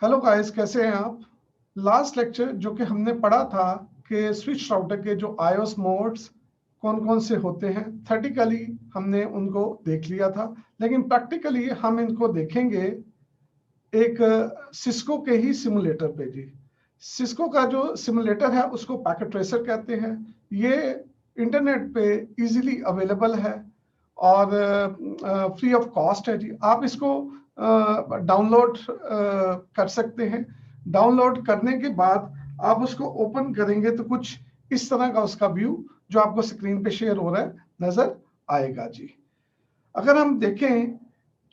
Hello guys, कैसे हैं आप। लास्ट लेक्चर जो कि हमने पढ़ा था कि स्विच राउटर के जो आईओएस मोड्स कौन कौन से होते हैं, थेरेटिकली हमने उनको देख लिया था, लेकिन प्रैक्टिकली हम इनको देखेंगे एक सिस्को के ही सिमुलेटर पे जी। सिस्को का जो सिमुलेटर है उसको पैकेट ट्रेसर कहते हैं। ये इंटरनेट पे इजीली अवेलेबल है और फ्री ऑफ कॉस्ट है जी। आप इसको डाउनलोड कर सकते हैं। डाउनलोड करने के बाद आप उसको ओपन करेंगे तो कुछ इस तरह का उसका व्यू जो आपको स्क्रीन पे शेयर हो रहा है नजर आएगा जी। अगर हम देखें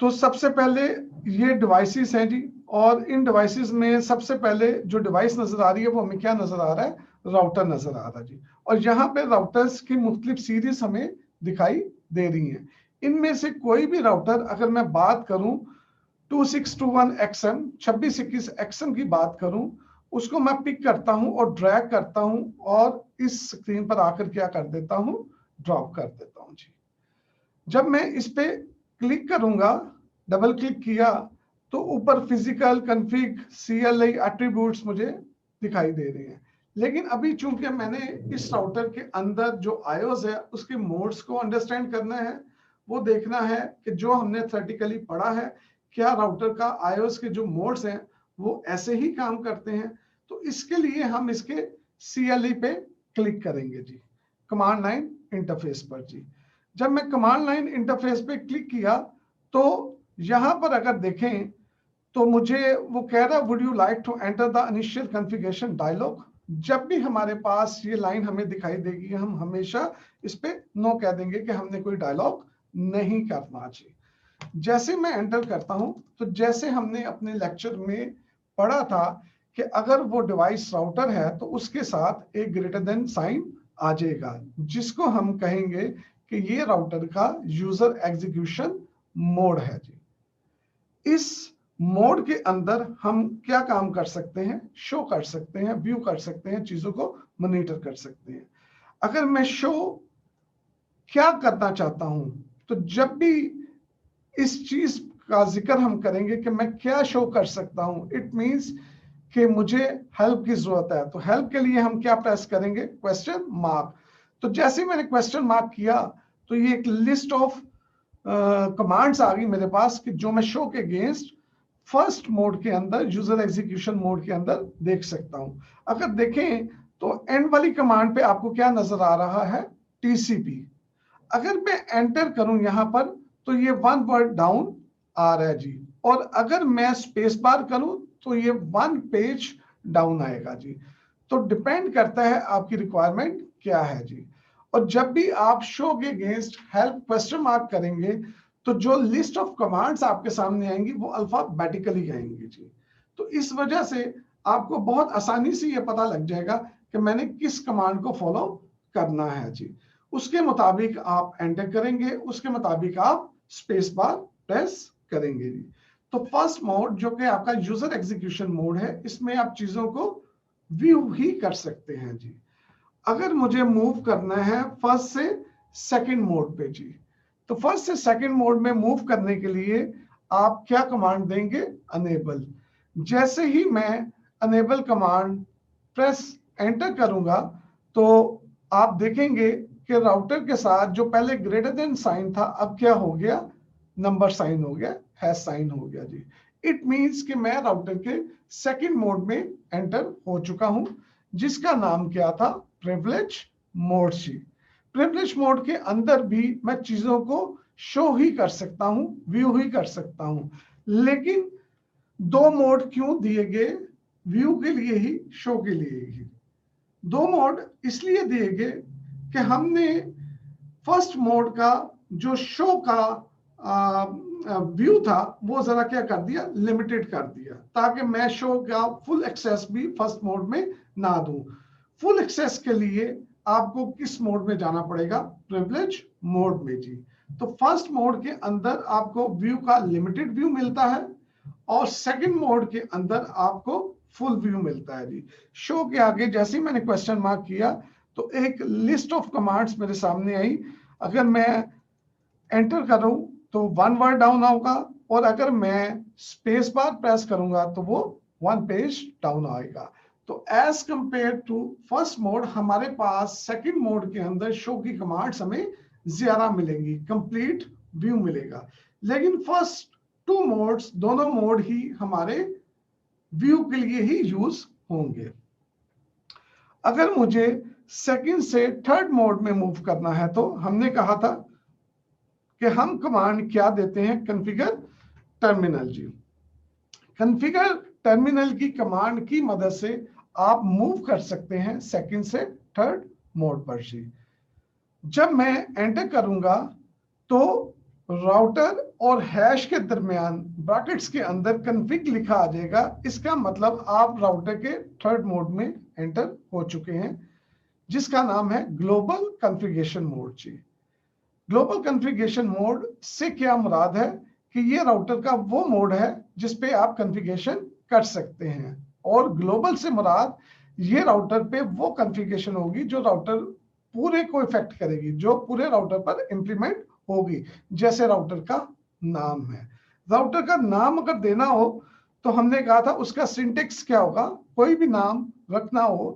तो सबसे पहले ये डिवाइसेस हैं जी, और इन डिवाइसेस में सबसे पहले जो डिवाइस नजर आ रही है वो हमें क्या नजर आ रहा है, राउटर नजर आ रहा है जी। और यहाँ पे राउटर्स की मुख्तलिफ सीरीज हमें दिखाई दे रही हैं। इनमें से कोई भी राउटर, अगर मैं बात करूं 2621XM 2621XM की बात करूं, उसको मैं पिक करता हूं और ड्रैग करता हूं और इस स्क्रीन पर आकर क्या कर देता हूं, ड्रॉप कर देता हूं जी। जब मैं इस पे क्लिक करूंगा, डबल क्लिक किया तो ऊपर फिजिकल कॉन्फ़िग CLI एट्रीब्यूट्स मुझे दिखाई दे रहे हैं। लेकिन अभी चूंकि मैंने इस राउटर के अंदर जो आईओएस है उसके मोड्स को अंडरस्टैंड करना है, वो देखना है कि जो हमने थ्योरेटिकली पढ़ा है क्या राउटर का आईओएस के जो मोड्स हैं वो ऐसे ही काम करते हैं। तो इसके लिए हम इसके CLI पे क्लिक करेंगे जी, कमांड लाइन इंटरफेस पर जी। जब मैं कमांड लाइन इंटरफेस पे क्लिक किया तो यहां पर अगर देखें तो मुझे वो कह रहा है would you like to enter the initial configuration dialogue. जब भी हमारे पास ये लाइन हमें दिखाई देगी हम हमेशा इस पे नो कह देंगे कि हमने कोई डायलॉग नहीं करना चाहिए। जैसे मैं एंटर करता हूं तो जैसे हमने अपने लेक्चर में पढ़ा था कि अगर वो डिवाइस राउटर है तो उसके साथ एक ग्रेटर देन साइन आ जाएगा, जिसको हम कहेंगे कि ये राउटर का यूजर एग्जीक्यूशन मोड है जी। इस मोड के अंदर हम क्या काम कर सकते हैं, शो कर सकते हैं, व्यू कर सकते हैं, चीजों को मॉनिटर कर सकते हैं। अगर मैं शो क्या करना चाहता हूं तो जब भी इस चीज का जिक्र हम करेंगे कि मैं क्या शो कर सकता हूं, इट मींस कि मुझे हेल्प की जरूरत है। तो हेल्प के लिए हम क्या प्रेस करेंगे, क्वेश्चन मार्क। तो जैसे मैंने क्वेश्चन मार्क किया तो ये एक लिस्ट ऑफ कमांड्स आ गई मेरे पास कि जो मैं शो के अगेंस्ट फर्स्ट मोड के अंदर, यूजर एग्जीक्यूशन मोड के अंदर देख सकता हूं। अगर देखें तो एंड वाली कमांड पे आपको क्या नजर आ रहा है, TCP। अगर मैं एंटर करूं यहां पर तो ये 1 वर्ड डाउन आ रहा है जी, और अगर मैं स्पेस बार करूं तो ये 1 पेज डाउन आएगा जी। तो डिपेंड करता है आपकी रिक्वायरमेंट क्या है जी। और जब भी आप शो के अगेंस्ट हेल्प क्वेश्चन मार्क करेंगे तो जो लिस्ट ऑफ कमांड्स आपके सामने आएंगी वो अल्फाबेटिकली आएंगी जी। तो इस वजह से आपको बहुत आसानी से ये पता लग जाएगा कि मैंने किस कमांड को फॉलो करना है जी। उसके मुताबिक आप एंटर करेंगे, उसके मुताबिक आप स्पेस बार प्रेस करेंगे जी। तो फर्स्ट मोड जो कि आपका यूजर एग्जीक्यूशन मोड है, इसमें आप चीजों को व्यू ही कर सकते हैं जी। अगर मुझे मूव करना है फर्स्ट से सेकंड मोड पे जी, तो फर्स्ट से सेकंड मोड में मूव करने के लिए आप क्या कमांड देंगे, अनेबल। जैसे ही मैं अनेबल कमांड प्रेस एंटर करूंगा तो आप देखेंगे कि राउटर के साथ जो पहले ग्रेटर देन साइन था अब क्या हो गया, नंबर साइन हो गया, हैश साइन हो गया जी। इट मींस कि मैं राउटर के सेकंड मोड में एंटर हो चुका हूं, जिसका नाम क्या था, प्रिविलेज मोड जी। प्रिविलेज मोड के अंदर भी मैं चीजों को शो ही कर सकता हूं, व्यू ही कर सकता हूं। लेकिन 2 मोड क्यों दिए गए, व्यू के लिए ही, शो के लिए ही। 2 मोड इसलिए दिए गए कि हमने फर्स्ट मोड का जो शो का व्यू था वो जरा क्या कर दिया, लिमिटेड कर दिया, ताकि मैं शो का फुल एक्सेस भी फर्स्ट मोड में ना दूं। फुल एक्सेस के लिए आपको किस मोड में जाना पड़ेगा, प्रिविलेज मोड में जी। तो फर्स्ट मोड के अंदर आपको व्यू का लिमिटेड व्यू मिलता है और सेकंड मोड के अंदर आपको फुल व्यू मिलता है जी। शो के आगे जैसे ही मैंने क्वेश्चन मार्क किया तो एक लिस्ट ऑफ कमांड्स मेरे सामने आई। अगर मैं एंटर करूं तो 1 वर्ड डाउन होगा और अगर मैं स्पेस बार प्रेस करूंगा तो वो 1 पेज डाउन आएगा। तो as compare to first mode हमारे पास सेकंड मोड के अंदर शो की कमांड्स हमें ज्यादा मिलेंगी, कंप्लीट व्यू मिलेगा। लेकिन फर्स्ट 2 मोड्स, दोनों मोड ही हमारे व्यू के लिए ही यूज होंगे। अगर मुझे सेकंड से थर्ड मोड में मूव करना है तो हमने कहा था कि हम कमांड क्या देते हैं, कॉन्फ़िगर टर्मिनल जी। कॉन्फ़िगर टर्मिनल की कमांड की मदद से आप मूव कर सकते हैं सेकंड से थर्ड मोड पर जी। जब मैं एंटर करूंगा तो राउटर और हैश के दरमियान ब्रैकेट्स के अंदर कॉन्फ़िग लिखा आ जाएगा। इसका मतलब आप राउटर के थर्ड मोड में एंटर हो चुके हैं, जिसका नाम है ग्लोबल कॉन्फ़िगरेशन मोड जी। ग्लोबल कॉन्फ़िगरेशन मोड से क्या मुराद है कि ये राउटर का वो मोड है जिस पे आप कॉन्फ़िगरेशन कर सकते हैं, और ग्लोबल से मुराद ये राउटर पे वो कॉन्फ़िगरेशन होगी जो राउटर पूरे को इफेक्ट करेगी, जो पूरे राउटर पर इंप्लीमेंट होगी। जैसे राउटर का नाम है, राउटर का नाम अगर देना हो तो हमने कहा था उसका सिंटेक्स क्या होगा। कोई भी नाम रखना हो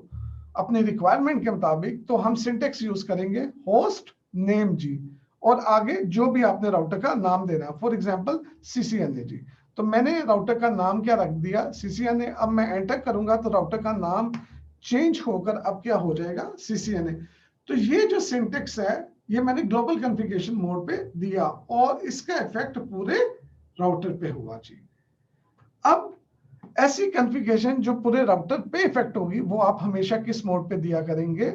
अपनी रिक्वायरमेंट के मुताबिक तो हम सिंटेक्स यूज करेंगे होस्ट नेम जी, और आगे जो भी आपने राउटर का नाम देना है, फॉर एग्जांपल CCNA जी। तो मैंने राउटर का नाम क्या रख दिया, CCNA। अब मैं एंटर करूंगा तो राउटर का नाम चेंज होकर अब क्या हो जाएगा, CCNA। तो ये जो सिंटेक्स है ये मैंने ग्लोबल कॉन्फ़िगरेशन मोड पे दिया और इसका इफेक्ट पूरे राउटर पे हुआ जी। अब ऐसी कॉन्फ़िगरेशन जो पूरे राउटर पे इफेक्ट होगी वो आप हमेशा किस मोड पे दिया करेंगे,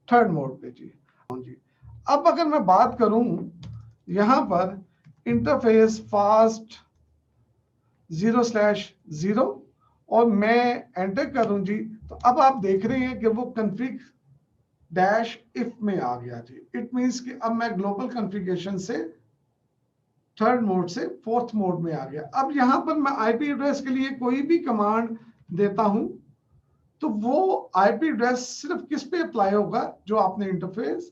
थर्ड मोड पे जी। अब अगर मैं बात करूं यहां पर इंटरफेस फास्ट 0/0 और मैं एंटर करूं जी, तो अब आप देख रहे हैं कि वो कॉन्फ़िग डैश इफ में आ गया जी। इट मींस कि अब मैं ग्लोबल कॉन्फ़िगरेशन से थर्ड मोड से फोर्थ मोड में आ गया। अब यहां पर मैं आईपी एड्रेस के लिए कोई भी कमांड देता हूं तो वो आईपी एड्रेस सिर्फ किस पे अप्लाई होगा, जो आपने इंटरफेस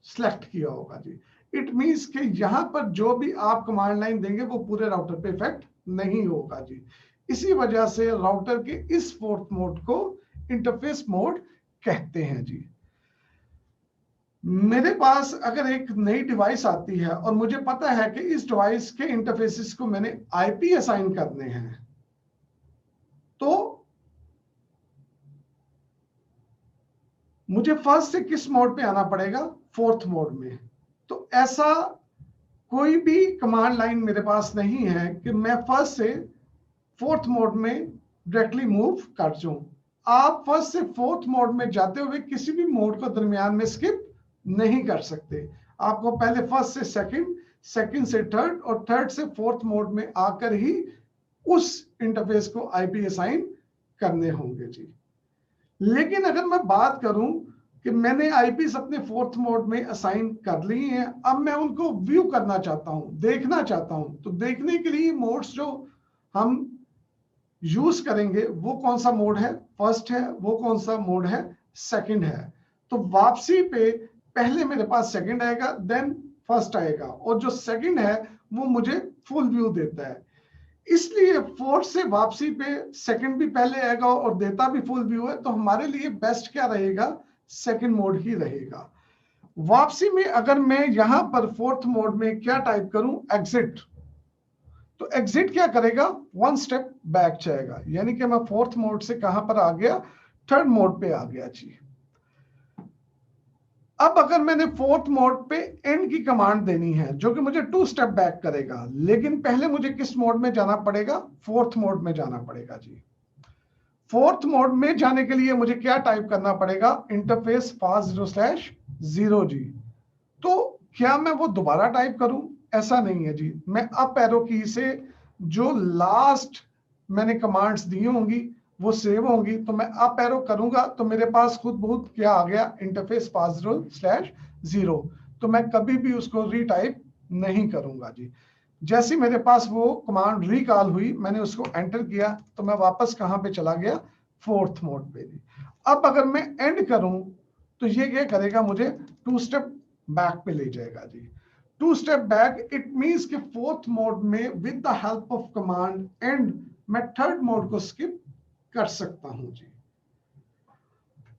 सेलेक्ट किया होगा जी। इट मींस कि यहां पर जो भी आप कमांड लाइन देंगे वो पूरे राउटर पे इफेक्ट नहीं होगा जी। इसी वजह से राउटर के इस फोर्थ मोड को इंटरफेस मोड कहते हैं जी। मेरे पास अगर एक नई डिवाइस आती है और मुझे पता है कि इस डिवाइस के इंटरफेसेस को मैंने आईपी असाइन करने हैं, तो मुझे फर्स्ट से किस मोड पे आना पड़ेगा, फोर्थ मोड में। तो ऐसा कोई भी कमांड लाइन मेरे पास नहीं है कि मैं फर्स्ट से फोर्थ मोड में डायरेक्टली मूव कर जाऊं। आप फर्स्ट से फोर्थ मोड में जाते हुए किसी भी मोड को दरमियान में स्किप नहीं कर सकते। आपको पहले फर्स्ट से सेकंड, सेकंड से थर्ड और थर्ड से फोर्थ मोड में आकर ही उस इंटरफेस को आईपी असाइन करने होंगे जी। लेकिन अगर मैं बात करूं कि मैंने आईपीस अपने फोर्थ मोड में असाइन कर ली हैं, अब मैं उनको व्यू करना चाहता हूं, देखना चाहता हूं, तो देखने के लिए मोड्स जो हम यूज करेंगे वो कौन सा मोड है, फर्स्ट है, वो कौन सा मोड है, सेकंड है। तो वापसी पे पहले मेरे पास सेकंड आएगा, देन फर्स्ट आएगा, और जो सेकंड है वो मुझे फुल व्यू देता है। इसलिए फोर्थ से वापसी पे सेकंड भी पहले आएगा और देता भी फुल व्यू है, तो हमारे लिए बेस्ट क्या रहेगा, सेकंड मोड ही रहेगा। वापसी में अगर मैं यहां पर फोर्थ मोड में क्या टाइप करूं, एग्जिट, तो एग्जिट क्या करेगा, 1 स्टेप बैक जाएगा, यानी कि मैं फोर्थ मोड से कहां पर आ गया, थर्ड मोड पे आ गया जी। अब अगर मैंने फोर्थ मोड पे एंड की कमांड देनी है जो कि मुझे 2 स्टेप बैक करेगा, लेकिन पहले मुझे किस मोड में जाना पड़ेगा, फोर्थ मोड में जाना पड़ेगा जी। फोर्थ मोड में जाने के लिए मुझे क्या टाइप करना पड़ेगा, इंटरफेस फास्ट 0/0 जी। तो क्या मैं वो दोबारा टाइप करूं, ऐसा नहीं है जी। मैं अप एरो की से जो लास्ट मैंने कमांड्स दी होंगी वो सेव होंगी, तो मैं अप एरो करूंगा तो मेरे पास खुद बहुत क्या आ गया, इंटरफेस फास्ट 0/0। तो मैं कभी भी उसको रीटाइप नहीं करूंगा जी। जैसे मेरे पास वो कमांड रिकॉल हुई, मैंने उसको एंटर किया, तो मैं वापस कहां पे चला गया, फोर्थ मोड पे जी। अब अगर मैं एंड करूं तो ये क्या करेगा, मुझे 2 स्टेप बैक पे ले जाएगा जी। Two step back, it means कि फोर्थ मोड में with the help of command and मैं थर्ड मोड को स्किप कर सकता हूं जी।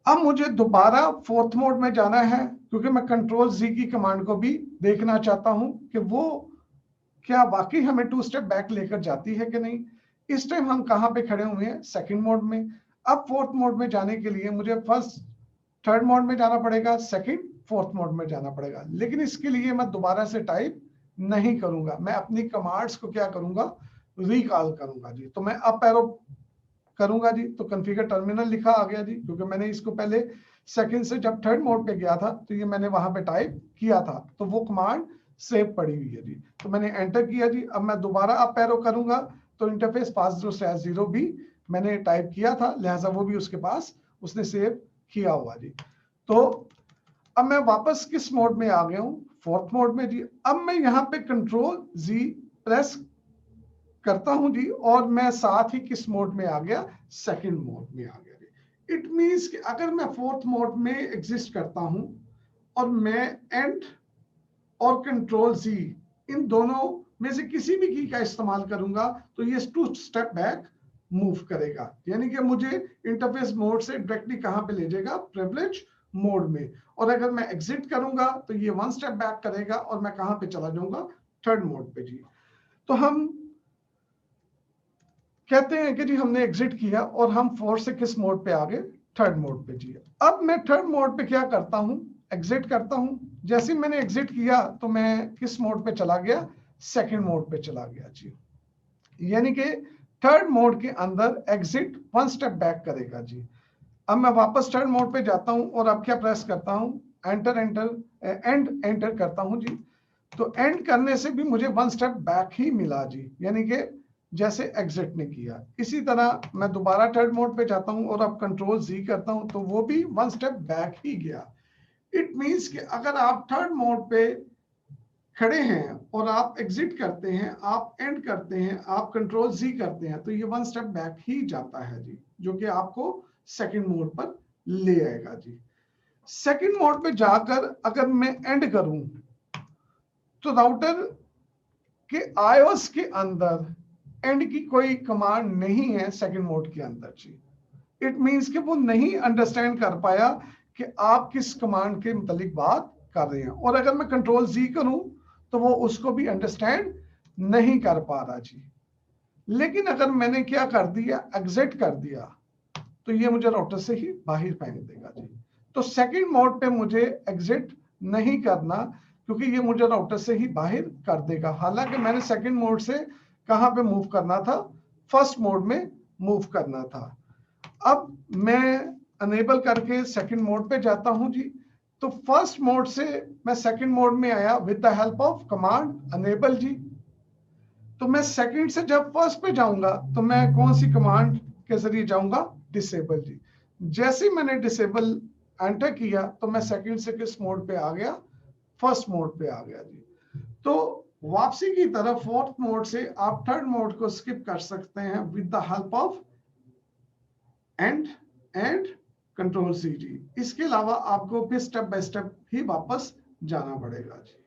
अब मुझे दोबारा फोर्थ मोड में जाना है क्योंकि मैं कंट्रोल जी की कमांड को भी देखना चाहता हूं कि वो क्या वाकई हमें टू स्टेप बैक लेकर जाती है कि नहीं। इस टाइम हम कहां पे खड़े हुए हैं, सेकंड मोड में। अब फोर्थ मोड में जाने के लिए मुझे फर्स्ट थर्ड मोड में जाना पड़ेगा, सेकंड फोर्थ मोड में जाना पड़ेगा, लेकिन इसके लिए मैं दोबारा से टाइप नहीं करूंगा, मैं अपनी कमांड्स को क्या करूंगा, रिकॉल करूंगा जी। तो मैं अप एरो करूंगा जी, तो कॉन्फ़िगर टर्मिनल लिखा आ गया जी, क्योंकि मैंने इसको पहले सेकंड से जब थर्ड मोड पे गया था तो ये मैंने वहां पे टाइप किया था, तो वो कमांड सेव पड़ी हुई है जी। तो मैंने एंटर किया जी। अब मैं दोबारा अप एरो करूंगा तो इंटरफेस /0 भी मैंने टाइप किया था, लिहाजा वो भी उसके पास उसने सेव किया हुआ जी। तो अब मैं वापस किस मोड में आ गया हूं, फोर्थ मोड में जी। अब मैं यहाँ पे कंट्रोल जी प्रेस करता हूं जी और मैं साथ ही किस मोड में आ गया, सेकंड मोड में आ गया जी। इट मींस कि अगर मैं फोर्थ मोड में एग्जिस्ट करता हूं और मैं एंड और कंट्रोल जी इन दोनों में से किसी भी की का इस्तेमाल करूंगा तो ये टू स्टेप बैक मूव करेगा, यानी कि मुझे इंटरफेस मोड से डायरेक्टली कहां पे ले जाएगा, प्रिविलेज मोड में। और अगर मैं एग्जिट करूंगा तो ये वन स्टेप बैक करेगा और मैं कहां पे चला जाऊंगा, थर्ड मोड पे जी। तो हम कहते हैं कि जी हमने एग्जिट किया और हम फोर्थ से किस मोड पे आ गए, थर्ड मोड पे जी। अब मैं थर्ड मोड पे क्या करता हूं, एग्जिट करता हूं। जैसे मैंने एग्जिट किया तो मैं किस मोड पे चला गया, सेकंड मोड पे चला गया जी। यानी कि थर्ड मोड के अंदर एग्जिट वन स्टेप बैक करेगा जी। अब मैं वापस थर्ड मोड पे जाता हूं और अब क्या प्रेस करता हूं, एंटर एंड एंटर करता हूं जी। तो एंड करने से भी मुझे वन स्टेप बैक ही मिला जी, यानी कि जैसे एग्जिट ने किया। इसी तरह मैं दोबारा थर्ड मोड पे जाता हूं और अब कंट्रोल जी करता हूं तो वो भी वन स्टेप बैक ही गया। इट मींस कि अगर आप थर्ड मोड पे खड़े हैं और आप एग्जिट करते हैं, आप एंड करते हैं, आप कंट्रोल जी करते हैं तो ये वन स्टेप बैक ही जाता है जी, जो कि आपको सेकंड मोड पर ले आएगा जी। सेकंड मोड पे जाकर अगर मैं एंड करूं तो राउटर के आईओएस के अंदर एंड की कोई कमांड नहीं है सेकंड मोड के अंदर जी। इट मींस कि वो नहीं अंडरस्टैंड कर पाया कि आप किस कमांड के मुतालिक बात कर रहे हैं, और अगर मैं कंट्रोल जी करूं तो वो उसको भी अंडरस्टैंड नहीं कर पा रहा जी। लेकिन अगर मैंने क्या कर दिया, एग्जिट कर दिया, तो ये मुझे राउटर से ही बाहर फेंक देगा जी। तो सेकंड मोड पे मुझे एग्जिट नहीं करना क्योंकि ये मुझे राउटर से ही बाहर कर देगा। हालांकि मैंने सेकंड मोड से कहां पे मूव करना था, फर्स्ट मोड में मूव करना था। अब मैं अनेबल करके सेकंड मोड पे जाता हूं जी। तो फर्स्ट मोड से मैं सेकंड मोड में आया with the help of command enable जी। तो मैं सेकंड से जब फर्स्ट पे जाऊंगा तो मैं कौन सी कमांड के जरिए जाऊंगा, डिसेबल जी। जैसे मैंने डिसेबल एंटर किया तो मैं सेकंड से किस मोड पे आ गया, फर्स्ट मोड पे आ गया जी। तो वापसी की तरफ फोर्थ मोड से आप थर्ड मोड को स्किप कर सकते हैं with the help of and control C जी। इसके अलावा आपको फिर स्टेप बाय स्टेप ही वापस जाना पड़ेगा जी।